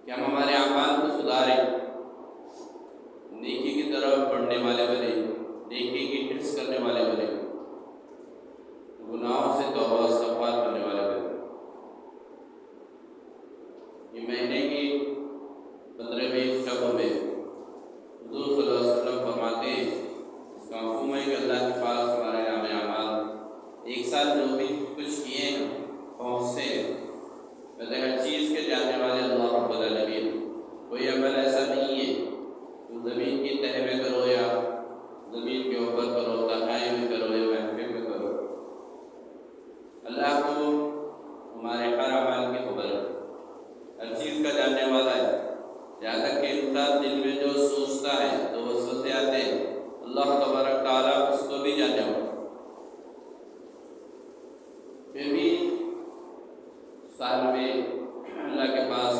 کہ ہم ہمارے اعمال کو سدھاریں، نیکی کی طرف بڑھنے والے بنے، نیکی کی حرص کرنے والے بنے، گناہوں سے توبہ استغفار کرنے والے بنے۔ یہ مہینے کی 15ویں شب میں حضور صلی اللہ علیہ وسلم فرماتے ہیں، اس کا مفہوم ہے کہ اللہ کے پاس ہمارے نام اعمال ایک سال جو بھی کچھ کیے ہیں پہنچتے ہیں۔ ویسے ہر چیز کے جاننے والے اللہ رب العالمین، کوئی عمل ایسا نہیں ہے تو زمین کی تہہ میں کرو یا زمین کے اوپر کرو، تنہائی میں کرو یا محفل میں کرو، اللہ کو ہمارے ہر عمل کی خبر ہے، ہر چیز کا جاننے والا ہے۔ یہاں تک کہ انسان دل میں جو سوچتا ہے، جو وسوسے آتے ہیں، اللہ تبارک تعالیٰ اس کو بھی جاننے والا۔ پھر بھی سال میں اللہ کے پاس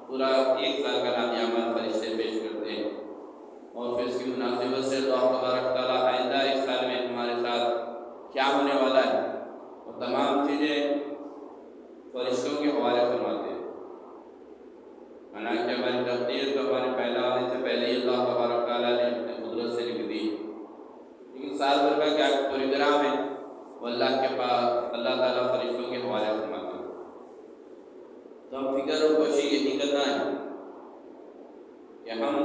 پورا ایک سال کا نام اعمال فرشتے پیش کرتے ہیں، اور پھر اس کی مناسبت سے اللہ تبارک تعالیٰ آئندہ ایک سال میں ہمارے ساتھ کیا ہونے والا ہے اور تمام چیزیں فرشتوں کے حوالے فرماتے ہیں۔ حالانکہ ہماری تقدیر تو ہمارے پیدا ہونے سے پہلے ہی اللہ تبارک تعالیٰ نے اپنے قدرت سے لکھ دی، لیکن سال بھر کا کیا پروگرام ہے وہ اللہ کے پاس اللہ تعالیٰ فرشتوں کے حوالے فرماتے ہیں۔ تو ہم فکر و کوشش یہی کرنا ہے کہ ہم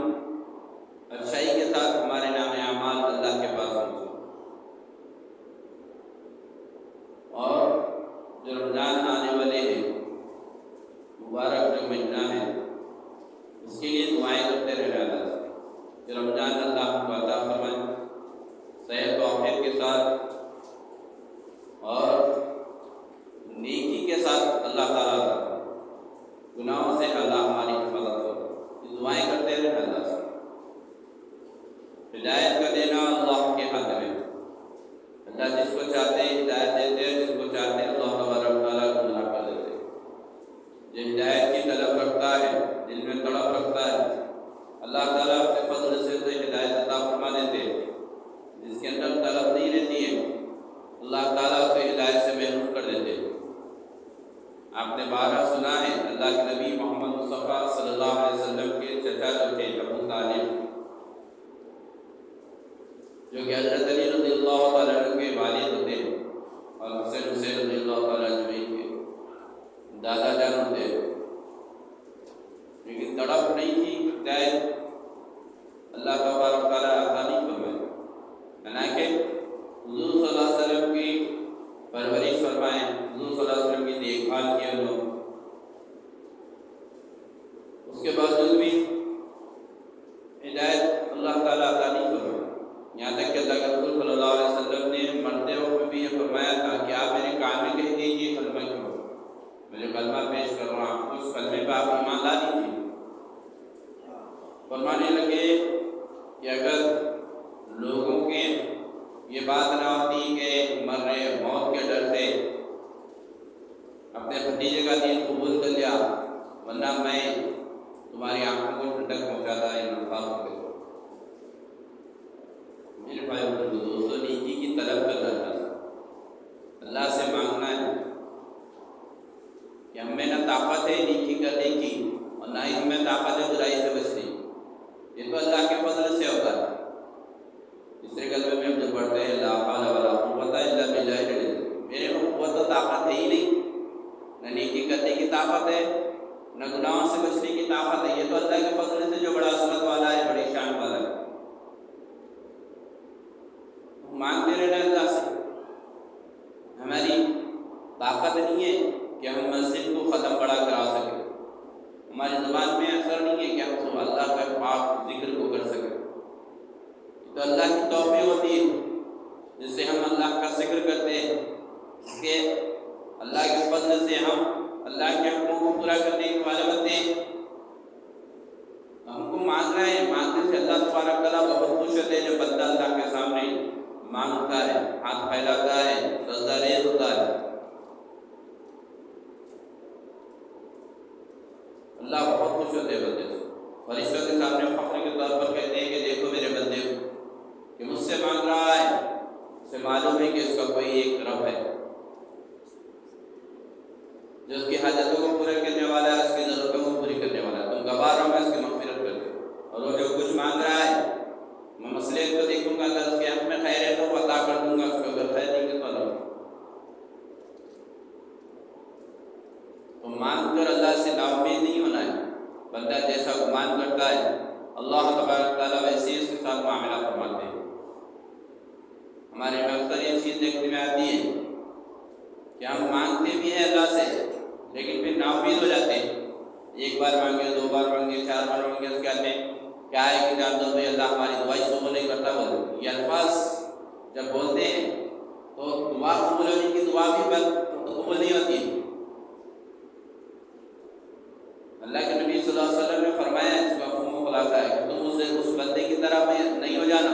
اچھائی کے ساتھ ہمارے نام اعمال اللہ کے پاس پہنچے، اور جو رمضان آنے والے ہیں، مبارک جو مہینہ ہے، اس کے لیے دعائیں کرتے رہنا اللہ سے کہ رمضان اللہ ہم کو عطا فرمائے صحت و عافیت کے ساتھ اور نیکی کے ساتھ اللہ تعالیٰ عطا فرمائے، گناہوں سے اللہ ہماری حفاظت ہو۔ یہ دعائیں کرتے رہنا اللہ سے۔ ہدایت کا دینا اللہ کے ہاتھ میں، اللہ جس کو چاہتے ہیں ہدایت دیتے ہیں، جس کو چاہتے ہیں اللہ تبارک تعالیٰ گمراہ کر دیتے ہیں۔ جو ہدایت کی طلب رکھتا ہے، دل میں تڑپ رکھتا ہے، اللہ تعالیٰ اپنے فضل سے اسے ہدایت عطا فرما دیتے ہیں۔ جس کے اندر طلب نہیں رہتی ہے، اللہ تعالیٰ اسے ہدایت سے محروم کر دیتے ہیں۔ آپ نے بارہ سنا ہے، اللہ کے نبی محمد مصطفیٰ صلی اللہ علیہ وسلم کے چچا جو تھے ابو طالب، جو کہ حضرت علی رضی اللہ تعالیٰ عنہ کے والد ہوتے ہیں، اور حسین رضی اللہ تعالیٰ عنہ کے دادا جان ہوتے ہیں، لیکن تڑپ نہیں تھی ہدایت اللہ تبارک تعالیٰ عطا نہیں فرمائے۔ حالانکہ حضور صلی اللہ علیہ وسلم کی پرورش فرمائے، حضور صلی اللہ علیہ وسلم کی دیکھ بھال کی انہوں، اس کے باوجود بھی ہدایت اللہ تعالیٰ عطا نہیں فرمائے۔ یہاں تک کہ اللہ کے رسول صلی اللہ علیہ وسلم نے مرتے وقت بھی یہ فرمایا تھا کہ آپ میرے کان میں کہہ دیجیے کلمہ کیوں، میں جو کلمہ پیش کر رہا ہوں اس کلمے پہ آپ ایمان لا لیجیے۔ فرمانے لگے کہ اگر لوگوں کے یہ بات نہ ہوتی کہ مرنے موت کے ڈر سے اپنے بھتیجے کا دین قبول کر لیا، ورنہ میں تمہاری آنکھوں کو ٹھنڈک پہنچاتا ہے نفاق ہو گئے۔ میرے بھائی دوستوں، نیکی کی طلب کرنا چاہتا، اللہ سے مانگنا ہے کہ ہمیں نہ طاقت ہے نیکی کرنے کی اور نہ ہی ہمیں طاقت ہے برائی سے بچنے کی، یہ تو اللہ کے فضل سے ہوتا ہے۔ تیسرے کلمے میں ہم جو پڑھتے ہیں لا حول ولا قوت الا باللہ، میرے میں قوت و طاقت ہے ہی نہیں، نہ نیکی کرنے کی طاقت ہے نہ گناہوں سے بچنے کی طاقت ہے، یہ تو اللہ کے فضل سے جو بڑا عظمت والا ہے، بڑی شان والا ہے۔ مانگتے رہنا اللہ سے۔ ہماری طاقت نہیں ہے کہ ہم مسجد کو ختم بڑا کرا سکیں، ہماری زبان میں اثر نہیں ہے کہ ہم سب اللہ کا پاک ذکر کو کر سکیں، تو اللہ کی توفیق ہوتی ہے جس سے ہم اللہ کا ذکر کرتے ہیں، اس کے اللہ کے فضل سے ہم اللہ کے حکموں کو پورا کرنے والے بنتے ہیں۔ ہم کو مانگنا ہے، مانگنے سے اللہ تبارک تعالیٰ بہت خوش ہوتے ہیں۔ جو بندہ اللہ کے سامنے مانگتا ہے، ہاتھ پھیلاتا ہے، سجدہ ریز ہوتا ہے، اللہ بہت خوش ہوتے ہیں بندے سے۔ فرشتوں کے سامنے فخر کے طور پر کہتے ہیں کہ دیکھو میرے بندے کہ مجھ سے مانگ رہا ہے، اسے معلوم ہے کہ اس کا کوئی ایک رب ہے جو اس کی حاجتوں کو پورا کرنے والا ہے، اس کی ضرورتوں کو پوری کرنے والا ہے۔ تم بندہ جیسا گمان کرتا ہے اللہ تبارک تعالیٰ ویسے ہی اس کے ساتھ معاملہ فرماتے ہیں۔ ہمارے میں اکثر یہ چیز دیکھنے میں آتی ہے کہ ہم مانگتے بھی ہیں اللہ سے لیکن پھر نا امید ہو جاتے ہیں، ایک بار مانگے، دو بار مانگے، چار بار مانگے، اس کے بعد میں کیا ہے کہ جان دو بھائی اللہ ہماری دعا اس قبول نہیں کرتا۔ بولے یہ الفاظ جب بولتے ہیں تو دعا قبول ہونے کی دعا بھی قبول نہیں ہوتی۔ اللہ کے نبی صلی اللہ علیہ وسلم نے فرمایا اس کا مفہوم خلاصہ ہے کہ تم اس بندے کی طرح میں نہیں ہو جانا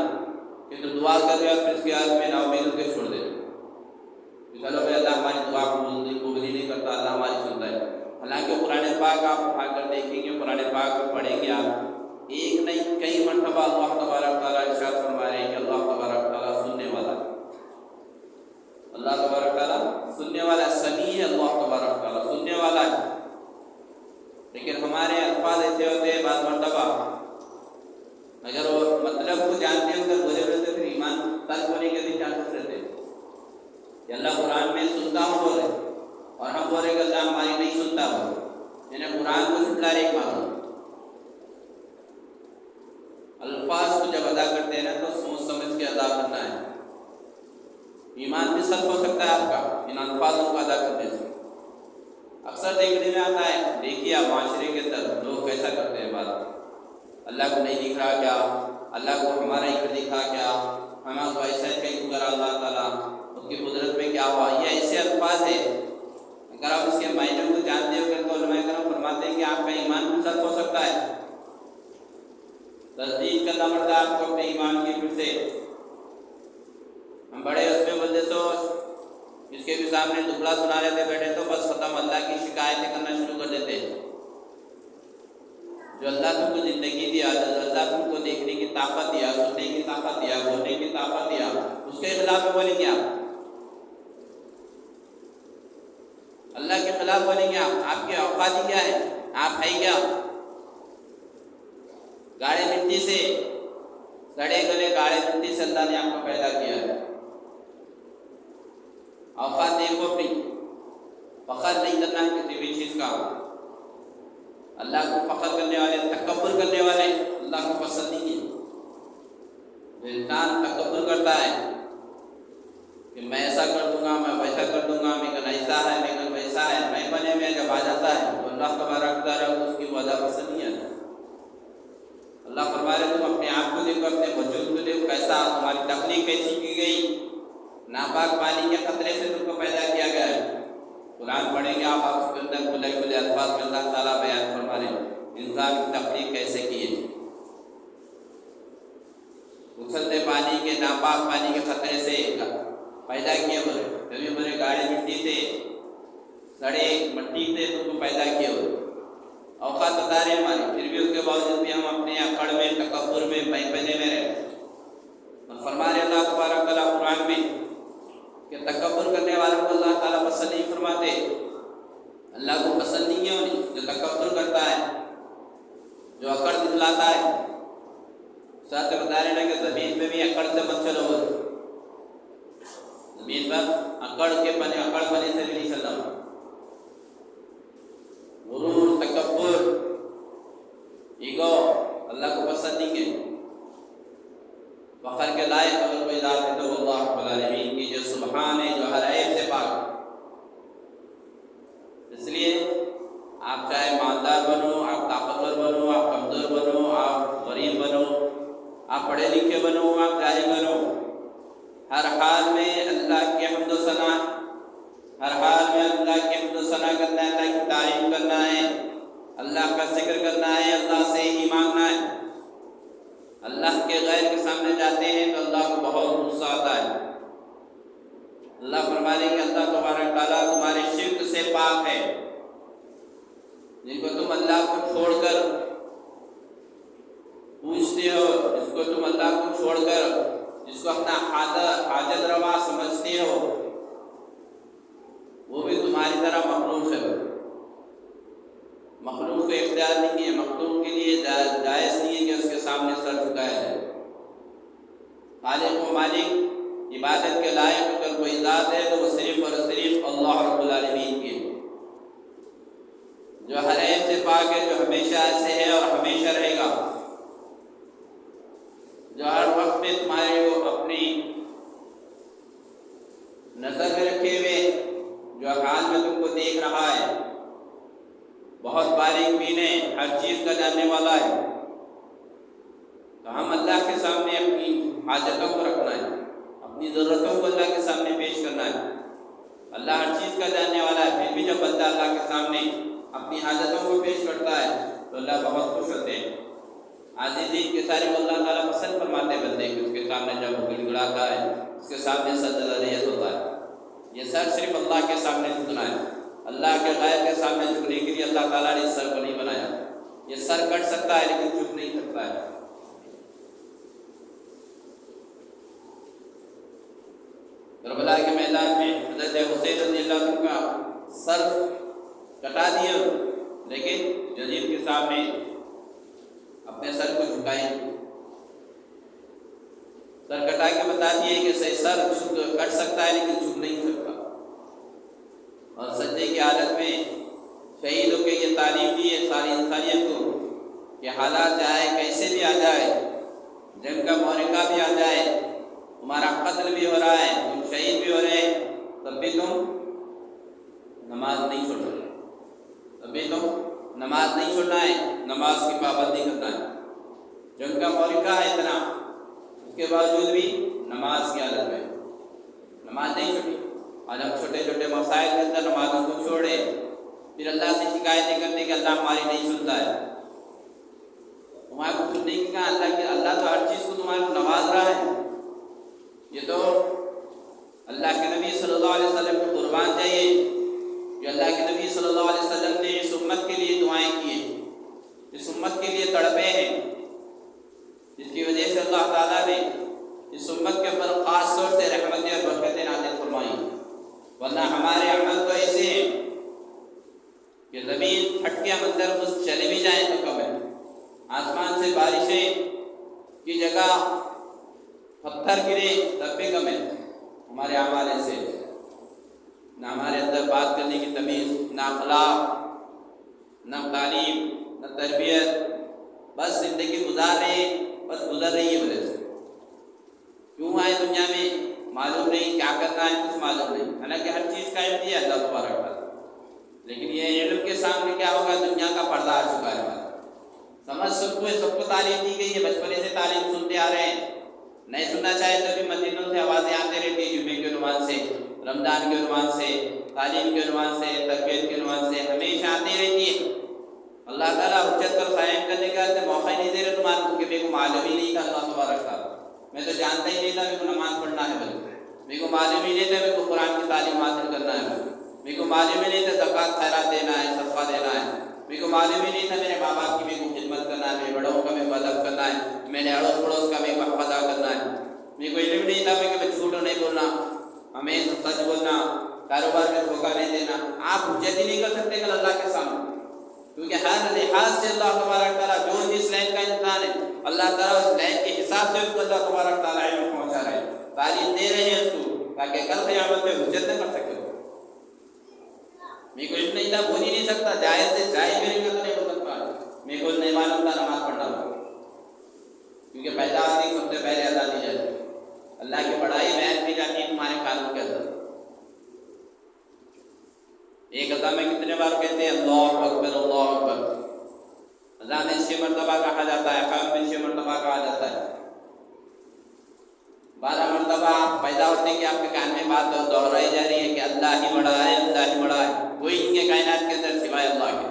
کہ تو دعا کر رہے اور پھر اس کے بعد میں نا امید ہو کے چھوڑ دے چلو بھائی اللہ ہماری دعا قبول نہیں کرتا، اللہ ہماری سنتا ہے۔ حالانکہ قرآن پاک آپ اٹھا کر دیکھیں گے، قرآن پاک میں پڑھیں گے آپ، ایک نہیں کئی مرتبہ اللہ تبارک تعالیٰ ارشاد فرما رہے ہیں کہ اللہ تبارک تعالیٰ سننے والا ہے، اللہ تبارک تعالیٰ سننے والا ہے، سمیع ہے اللہ تبارک تعالیٰ سننے والا ہے۔ لیکن ہمارے الفاظ ایسے ہوتے ہیں بعض مرتبہ اگر وہ مطلب کو جانتے ہو کر بولے ہوتے پھر ایمان ترک ہونے کے بھی چانسز رہتے ہیں کہ اللہ قرآن میں سنتا ہوں بولے اور ہم بولے کہ اللہ ہماری نہیں سنتا ہو، یعنی قرآن کو جھٹلا رہے ایک معاملہ۔ الفاظ کو جب ادا کرتے ہیں نا تو سوچ سمجھ کے ادا کرنا ہے، ایمان بھی صرف ہو سکتا ہے آپ کا ان الفاظوں کو ادا کرنے سے۔ اکثر دیکھنے میں آتا ہے، دیکھیے آپ معاشرے کے اندر لوگ کیسا کرتے ہیں بات، اللہ کو نہیں دکھ رہا کیا، اللہ کو ہمارا ہی دکھا کیا، ہمیں کو ایسا کہیں کرا اللہ تعالیٰ، اس کی قدرت میں کیا ہوا، یہ ایسے الفاظ ہیں اگر آپ اس کے معنی کو جانتے ہو تو علماء کرام فرماتے ہیں کہ آپ کا ایمان بھی صرف ہو سکتا ہے، تصدیق کرنا پڑتا ہے آپ کو اپنے ایمان کی پھر سے۔ ہم بڑے اس میں بولتے سو اس کے بھی سامنے دکھلا سنا لیتے بیٹھے تو بس ختم، اللہ کی شکایتیں کرنا شروع کر دیتے۔ جو اللہ تم کو زندگی دیا، جو اللہ تم کو دیکھنے کی طاقت دیا، سننے کی طاقت دیا، بولنے کی طاقت دیا، اس کے خلاف میں بولیں گے آپ، اللہ کے خلاف بولیں گے آپ کی اوقات کیا ہے، آپ ہے کیا؟ گاڑے مٹی سے سڑے گلے گاڑے مٹی سے اللہ نے آپ کو پیدا کیا ہے، اوقات دیکھو اپنی، فخر نہیں کرنا ہے کسی بھی چیز کا۔ اللہ کو فخر کرنے والے، تکبر کرنے والے اللہ کو پسند نہیں ہے۔ جو انسان تکبر کرتا ہے کہ میں ایسا کر دوں گا، میں ویسا کر دوں گا، میرا ایسا ہے، میرا ویسا ہے، میں بنے میں جب آ جاتا ہے تو اللہ تبارک تعالیٰ اس کی وجہ پسند نہیں آتا۔ اللہ فرما رہے تم اپنے آپ کو دیکھو، اپنے وجود کو دیکھو، کیسا تمہاری تخلیق کیسی کی گئی، ناپاک پانی کے قطرے سے تم کو پیدا کیا گیا ہے۔ قرآن پڑھیں گے آپ اس کے اندر کھلے کھلے الفاظ میں اللہ تعالیٰ بیان فرما رہے ہیں انسان کی تخلیق کیسے کی ہے، اچھلتے پانی کے ناپاک پانی کے قطرے سے پیدا کیے ہوئے، کبھی ہمارے گاڑی مٹی سے سڑے مٹی سے تم کو پیدا کیے ہوئے، اوقات بتا رہے ہماری، پھر بھی اس کے باوجود بھی ہم اپنے اکڑ میں، تکبر میں، بہپنے میں رہے۔ اور فرما رہے اللہ تبارک تعالیٰ قرآن میں کہ تکبر کرنے والوں کو اللہ تعالیٰ پسند نہیں فرماتے، اللہ کو پسند نہیں ہے انہیں جو تکبر کرتا ہے، جو اکڑ دکھلاتا ہے۔ ساتھ بتا رہے ہیں کہ زمین پہ بھی اکڑ سے مت چلو، زمین پر اکڑ پنے سے بھی نہیں چلنا۔ غرور، تکبر، ایگو اللہ کو پسند نہیں ہے۔ فخر کے لائق اگر کوئی ذات ہے تو اللہ رب العالمین کی جو سبحان ہے، جو ہر عیب سے پاک۔ اس لیے آپ چاہے مالدار بنو، آپ طاقتور بنو، آپ کمزور بنو، آپ غریب بنو، آپ پڑھے لکھے بنو، آپ جاہل بنو، ہر حال میں اللہ کی حمد و ثنا، ہر حال میں اللہ کی حمد و ثنا کرنا ہے، اللہ کی تعریف کرنا ہے، اللہ کا ذکر کرنا ہے، اللہ سے ہی مانگنا ہے۔ اللہ کے غیر کے سامنے جاتے ہیں تو اللہ کو بہت غصہ آتا ہے۔ اللہ فرما رہے کہ اللہ تبارک تعالیٰ تمہارے شرک سے پاک ہے، جن کو تم اللہ کو چھوڑ کر پوچھتے ہو، جس کو تم اللہ کو چھوڑ کر جس کو اپنا حاجت روا سمجھتے ہو، وہ بھی تمہاری طرح مخلوق ہے۔ مخلوق کو اختیار نہیں ہے، مخلوق کے لیے جائز نہیں ہے کہ اس کے سامنے سر جھکایا جائے۔ خالق و مالک عبادت کے لائق اگر کوئی ذات ہے تو وہ صرف اور صرف اللہ رب العالمین کی، جو ہر عیب سے پاک ہے، جو ہمیشہ سے ہے جانے والا ہے، تو ہم اللہ کے سامنے اپنی حاجتوں کو رکھنا ہے، اپنی ضرورتوں کو اللہ کے سامنے پیش کرنا ہے۔ اللہ ہر چیز کا جاننے والا ہے، پھر بھی جب بندہ اللہ کے سامنے اپنی حاجتوں کو پیش کرتا ہے تو اللہ بہت خوش ہوتے ہیں۔ عاجزی کے سارے کو اللہ تعالیٰ پسند فرماتے بندے کہ اس کے سامنے جب گڑ گڑاتا ہے، اس کے سامنے سجدہ ریت ہوتا ہے۔ یہ سر صرف اللہ کے سامنے جھکنا ہے، اللہ کے غیر کے سامنے جھکنے کے لیے اللہ تعالیٰ نے اس سر کو نہیں بنایا۔ یہ سر کٹ سکتا ہے لیکن جھک نہیں سکتا ہے۔ کربلا کے میدان میں حضرت حسین رضی اللہ عنہ کا سر کٹا دیا، لیکن یزید کے سامنے اپنے سر کو جھکائیں، سر کٹا کے بتا دیے کہ سر کٹ سکتا ہے لیکن جھک نہیں سکتا۔ اور سجدے کی حالت میں شہیدوں کے یہ تعلیم دی ہے ساری انسانیت کو کہ حالات چاہے کیسے بھی آ جائے، جنگ کا معرکہ بھی آ جائے، تمہارا قتل بھی ہو رہا ہے، تم شہید بھی ہو رہے ہیں، تب بھی تم نماز نہیں چھوڑ رہے، تب بھی تم نماز نہیں چھوڑنا ہے، نماز کی پابندی کرنا ہے۔ جنگ کا معرکہ ہے اتنا، اس کے باوجود بھی نماز کی حالت میں نماز نہیں چھوڑی۔ آج ہم چھوٹے چھوٹے مسائل کے اندر نمازوں کو چھوڑے، پھر اللہ سے شکایتیں کرتے کہ اللہ ہماری نہیں سنتا ہے۔ تمہارے کو سننے کی کہا، اللہ تو ہر چیز کو تمہارے کو نواز رہا ہے۔ یہ تو اللہ کے نبی صلی اللہ علیہ وسلم کو قربان چاہیے کہ اللہ کے نبی صلی اللہ علیہ وسلم نے اس امت کے لیے دعائیں کی ہیں، اس امت کے لیے تڑپے ہیں، جس کی وجہ سے اللہ تعالیٰ نے اس امت کے اوپر خاص طور سے رحمتیں اور برکتیں نازل فرمائی۔ ورنہ ہمارے عمل تو ایسے ہیں کہ زمین پھٹ کے ہم اندر کچھ چلے بھی جائیں تو کم ہے، آسمان سے بارشیں کی جگہ پتھر گرے تب بھی کم ہے ہمارے اعمال سے۔ نہ ہمارے اندر بات کرنے کی تمیز، نہ اخلاق، نہ تعلیم، نہ تربیت، بس زندگی گزار رہے ہیں، بس گزر رہی ہے وجہ سے۔ کیوں آئے دنیا میں معلوم نہیں، کیا کرنا ہے کچھ معلوم نہیں، حالانکہ ہر چیز کا علم دیا اللہ تبارک تعالیٰ، لیکن یہ علم کے سامنے کیا ہوگا، دنیا کا پردہ آ چکا ہے ہمارا۔ سمجھ سب کو تعلیم دی گئی ہے، بچپنے سے تعلیم سنتے آ رہے ہیں، نہیں سننا چاہے تو بھی مسجدوں سے آوازیں آتے رہتی ہیں، جمعے کے عنوان سے، رمضان کے عنوان سے، تعلیم کے عنوان سے، تربیت کے عنوان سے ہمیشہ آتی رہتی ہے۔ اللہ تعالیٰ حجت پر قائم کرنے کا موقع ہی نہیں دے رہے تمہارے کو کہ میرے کو معلوم ہی نہیں تھا اللہ تبارک تعالیٰ، میں تو جانتا ہی نہیں تھا میرے کو نماز پڑھنا ہے، میرے کو معلوم ہی نہیں تھا میرے کو قرآن کی تعلیم حاصل کرنا ہے، میرے کو معلوم ہی نہیں تھا زکوٰۃ خیرات دینا ہے، صدقہ دینا ہے، میرے کو معلوم ہی نہیں تھا میرے ماں باپ کی میرے کو خدمت کرنا ہے، میرے بڑوں کا میرے کو ادب کرنا ہے، میرے اڑوس پڑوس کا میرے کو حق ادا کرنا ہے، میرے کو علم نہیں تھا کہ میں جھوٹ نہیں بولنا، ہمیں سچ بولنا، کاروبار میں دھوکہ نہیں دینا۔ آپ حجت ہی نہیں کر سکتے کل اللہ کے سامنے، کیونکہ ہر لحاظ سے اللہ تبارک تعالیٰ جو جس لائن کا انسان ہے، اللہ تعالیٰ اس لائن کے حساب سے اس کو اللہ تبارک تعالیٰ علم پہنچا رہے ہیں، تعلیم دے رہے ہیں اس کو، تاکہ کل قیامت میں حجت نہ کر سکے۔ میرے کو علم نہیں تھا، بول ہی نہیں سکتا، جائز سے جائز بھی نہیں بول سکتا، میرے کو نہیں معلوم تھا نماز پڑھنا ہو، کیونکہ پیدا آتی سب سے پہلے ادا دی جاتی ہے، اللہ کی بڑائی بیان کی جاتی ہے تمہارے قانون کے اندر۔ ایک اذان میں کتنے بار کہتے ہیں اللہ اکبر اللہ اکبر؟ اذان میں 6 مرتبہ کہا جاتا ہے، اقامت میں 6 مرتبہ کہا جاتا ہے، 12 مرتبہ پیدا ہوتے کہ آپ کے کان میں بات دہرائی جا رہی ہے کہ اللہ ہی بڑا ہے، اللہ ہی بڑا ہے، کوئی ان کے کائنات کے اندر سوائے اللہ کے،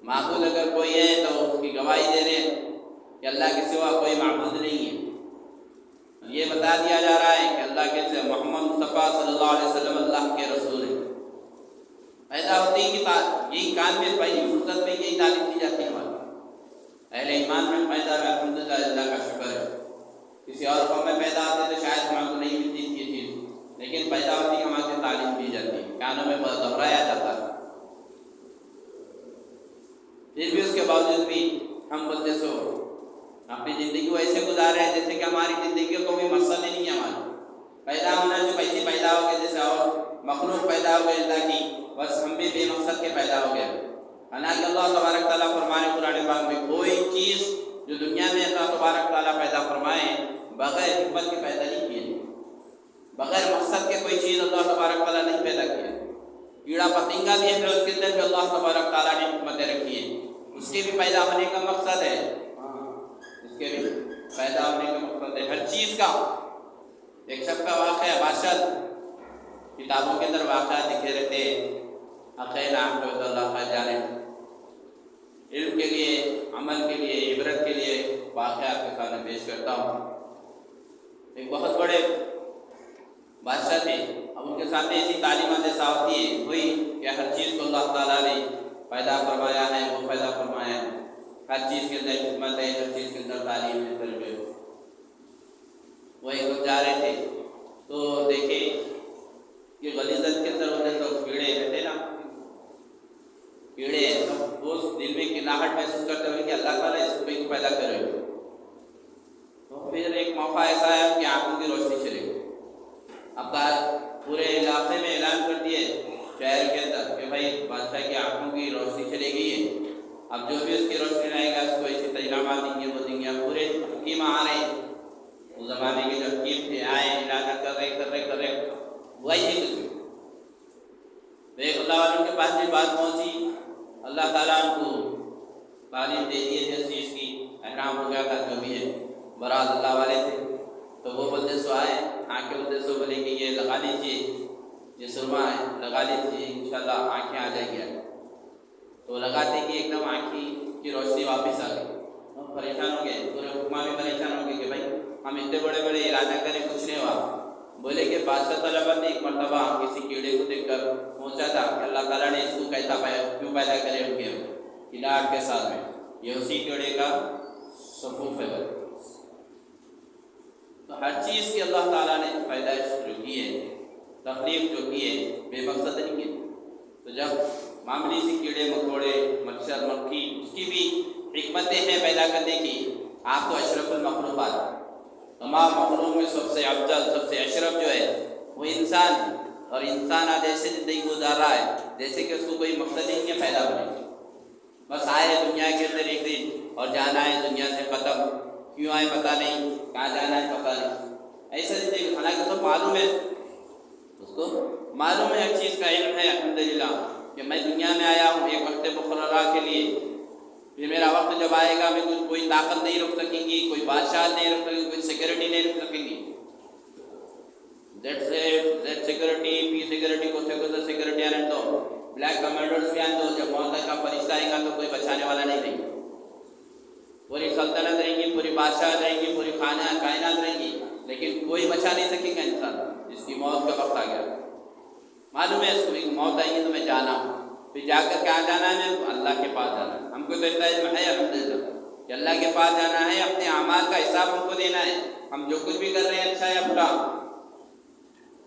معبود اگر کوئی ہے تو اس کی گواہی دے رہے ہیں کہ اللہ کے سوا کوئی معبود نہیں ہے۔ یہ بتا دیا جا رہا ہے کہ اللہ کے سے محمد مصطفیٰ صلی اللہ علیہ وسلم اللہ کے رسول ہیں۔ پیدا ہوتے ہی یہی کان میں پہلی فرصت میں یہی تعلیم دی جاتی ہے ہماری۔ اہل ایمان میں پیدا ہے، الحمدللہ اللہ کا شکر ہے، کسی اور قوم میں پیدا ہوتے تو شاید ہمارے کو نہیں ملتی یہ چیز، لیکن پیدا ہوتی ہمارے کو تعلیم دی جاتی ہے، کانوں میں دہرایا جاتا ہے۔ پھر بھی اس کے باوجود بھی ہم بندے سو اپنی زندگی کو ایسے گزارے ہیں جیسے کہ ہماری زندگی کو کوئی مقصد ہی نہیں ہے۔ ہمارا پیدا ہونا جو پیسے پیدا ہو گئے، جیسے اور مخلوق پیدا ہو گئے اللہ کی، بس ہم بھی بے مقصد کے پیدا ہو گئے۔ حالانکہ اللہ تبارک تعالیٰ فرمائے قرآن پاک میں کوئی چیز جو دنیا میں اللہ تبارک تعالیٰ پیدا فرمائے بغیر حکمت کے پیدا نہیں کیے، بغیر مقصد کے کوئی چیز اللہ تبارک تعالیٰ نہیں پیدا کیا۔ کیڑا پتنگا بھی ہے، پھر اس کے اندر بھی اللہ تبارک تعالیٰ نے حکمتیں رکھی ہیں اس کے بھی پیدا ہونے کا مقصد ہے، اس کے بھی پیدا ہونے کا مقصد ہے، ہر چیز کا۔ ایک شخص کا واقعہ بادشاہ، کتابوں کے اندر واقعات لکھے رہتے ہیں، عقیل عام جو اللہ کا جانے، علم کے لیے، عمل کے لیے، عبرت کے لیے واقعات کے سامنے پیش کرتا ہوں۔ ایک بہت بڑے بادشاہ تھے، اب ان کے سامنے ایسی تعلیمات ایسا ہوئی کہ ہر چیز کو اللہ تعالیٰ نے پیدا فرمایا ہے، وہ پیدا فرمایا ہے، ہر چیز کے اندر حکمت ہے، ہر چیز کے اندر تعلیم ہے، تربیت ہے۔ وہ ایک وقت جا رہے تھے تو دیکھے کہ غلیظت کے اندر ہوتے تو کیڑے رہتے نا، کیڑے، وہ دل میں کناہٹ محسوس کرتے ہوئے کہ اللہ تعالیٰ اس کو پیدا کرے۔ تو پھر ایک موقع ایسا ہے کہ آنکھوں کی روشنی چلے گی۔ اب پورے علاقے میں اعلان کر دیے شہر کے اندر کہ بھائی بادشاہ کی آنکھوں کی روشنی چلے گئی ہے، اب جو بھی اس کی روشنی رہے گا اس کو ایسے تجربات دیں گے، وہ دیں گے۔ پورے حکیم آ رہے ہیں، اس زمانے کے جو حکیم تھے آئے، علاقہ کر رہے وہی کچھ ایک اللہ والوں کے پاس بھی بات پہنچی، اللہ تعالیٰ ان کو تعلیم دے دیے تھے اس چیز کی، احرام ہو گیا تھا، جو بھی ہے برات اللہ والے تھے۔ تو وہ بندے سو آئے، آنکھیں بندے سو بولے کہ یہ لگا لیجیے، یہ سرما ہے لگا لیجیے، انشاءاللہ آنکھیں آ جائیں گی۔ تو لگاتے کہ ایک دم آنکھیں کی روشنی واپس آ گئی۔ ہم پریشان ہو گئے، پورے حکمہ بھی پریشان ہو گئے کہ بھائی ہم اتنے بڑے بڑے ارادہ کریں، کچھ نہیں ہوا۔ بولے کہ بادشاہ طلبہ نے ایک مرتبہ کسی کیڑے کو دیکھ کر پہنچا تھا کہ اللہ تعالیٰ نے اس کو کیسا کیوں پیدا کرے ان کے علاج کے ساتھ میں، یہ اسی کیڑے کا صفوف ہے۔ تو ہر چیز کی اللہ تعالیٰ نے پیدائش جو کی ہے، تخلیق جو کی ہے، بے مقصد نہیں کی۔ تو جب معمولی سی کیڑے مکوڑے، مچھر، مکھی، اس کی بھی حکمتیں ہیں پیدا کرنے کی۔ آپ تو اشرف المخلوقات، تمام مخلوق میں سب سے افضل، سب سے اشرف جو ہے وہ انسان ہے، اور انسان آج ایسے زندگی گزار رہا ہے جیسے کہ اس کو کوئی مقصد نہیں ہے پیدا ہونے کا، بس آئے ہے دنیا کے اندر ایک دن اور جانا ہے دنیا سے ختم، کیوں آئے پتہ نہیں، کہاں جانا ہے پتہ نہیں، ایسا زندگی۔ حالانکہ سب معلوم ہے، اس کو معلوم ہے، ہر چیز کا علم ہے الحمدللہ کہ میں دنیا میں آیا ہوں ایک وقت مقررہ کے لیے، پھر میرا وقت جب آئے گا میں کوئی طاقت نہیں روک سکیں گی، کوئی بادشاہ نہیں روک سکیں گی، کوئی سیکورٹی نہیں روک سکیں گی۔ زیڈ سیکورٹی، پی سیکورٹی کو سیکورٹی آنے دو، بلیک کمانڈرز بھی آنے دو، جب موت کا فرشتہ آئے گا تو کوئی بچانے والا نہیں رہے گا۔ پوری سلطنت رہیں گی، پوری بادشاہ رہیں گی، پوری کائنات رہیں گی، لیکن کوئی بچا نہیں سکے گا انسان جس کی موت کا وقت آ گیا۔ معلوم ہے اس کو ایک موت آئے گی تو میں جانا ہوں، پھر جا کر کہاں جانا ہے؟ میں اللہ کے پاس جانا ہے۔ ہم کو تو اتنا علم ہے الحمدللہ کہ اللہ کے پاس جانا ہے، اپنے اعمال کا حساب ہم کو دینا ہے، ہم جو کچھ بھی کر رہے ہیں اچھا یا برا،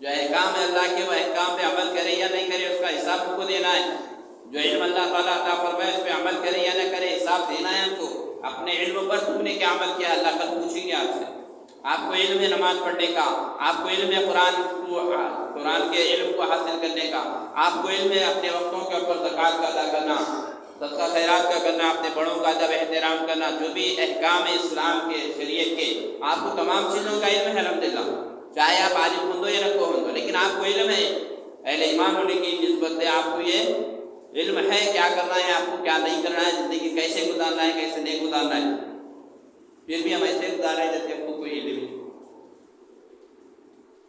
جو احکام ہے اللہ کے وہ احکام پہ عمل کرے یا نہیں کرے اس کا حساب ہم کو دینا ہے، جو علم اللہ تعالیٰ عطا فرمائے اس پہ عمل کرے یا نہ کرے حساب دینا ہے ہم کو۔ اپنے علم پر تم نے کیا عمل کیا اللہ کل پوچھیں گے آپ سے۔ آپ کو علم ہے نماز پڑھنے کا، آپ کو علم ہے قرآن کے علم کو حاصل کرنے کا، آپ کو علم ہے اپنے وقتوں کے اوپر زکوٰۃ کا ادا کرنا، صدقہ خیرات کا کرنا، اپنے بڑوں کا ادب احترام کرنا، جو بھی احکام ہے اسلام کے، شریعت کے، آپ کو تمام چیزوں کا علم ہے الحمدللہ، چاہے آپ عالم ہوں یا نہ ہوں، لیکن آپ کو علم ہے، اہل ایمان ہونے کی نسبت سے آپ کو یہ علم ہے کیا کرنا ہے، آپ کو کیا نہیں کرنا ہے، زندگی کیسے گزارنا ہے، کیسے نہیں گزارنا ہے۔ پھر بھی ہم ایسے گزار رہے ہیں جیسے ہم کو کوئی علم نہیں،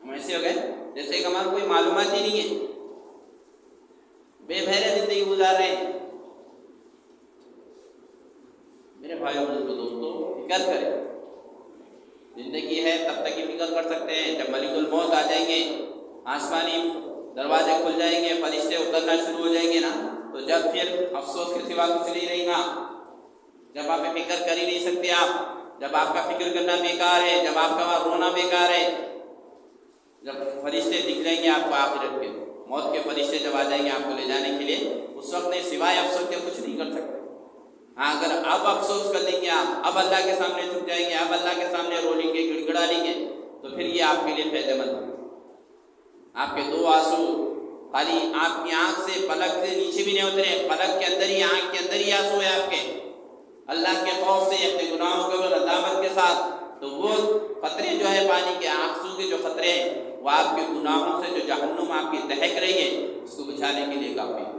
ہم ایسے ہو گئے جیسے کہ ہمارا کوئی معلومات ہی نہیں ہے، بے بہرے زندگی گزار رہے ہیں۔ میرے بھائیوں دوستوں، فکر کریں، زندگی ہے تب تک ہی فکر کر سکتے ہیں، جب ملک الموت آ جائیں گے، آسمانی دروازے کھل جائیں گے، فرشتے اترنا شروع ہو جائیں گے نا، تو جب پھر افسوس کے سوا کچھ نہیں رہے گا، جب آپ فکر کر ہی نہیں سکتے، آپ جب آپ کا فکر کرنا بیکار ہے، جب آپ کا رونا بیکار ہے، جب فرشتے دکھ جائیں گے آپ کو آخرت کے، موت کے فرشتے جب آ جائیں گے آپ کو لے جانے کے لیے، اس وقت نہیں سوائے افسوس کے کچھ نہیں کر سکتے۔ ہاں اگر اب افسوس کر لیں گے آپ، اب اللہ کے سامنے جھک جائیں گے، اب اللہ کے سامنے رو لیں گے، گڑ گڑا لیں گے، تو پھر یہ آپ کے لیے فائدہ مند ہے۔ آپ کے دو آنسو خالی آپ کی آنکھ سے پلک سے نیچے بھی نہیں اترے، پلک کے اندر ہی، آنکھ کے اندر ہی آنسو ہے آپ کے، اللہ کے خوف سے، اپنے گناہوں کے ندامت کے ساتھ، تو وہ قطرے جو ہے پانی کے، آنسو کے جو قطرے ہیں، وہ آپ کے گناہوں سے جو جہنم آپ کی دہک رہی ہے اس کو بچھانے کے لیے کافی ہے۔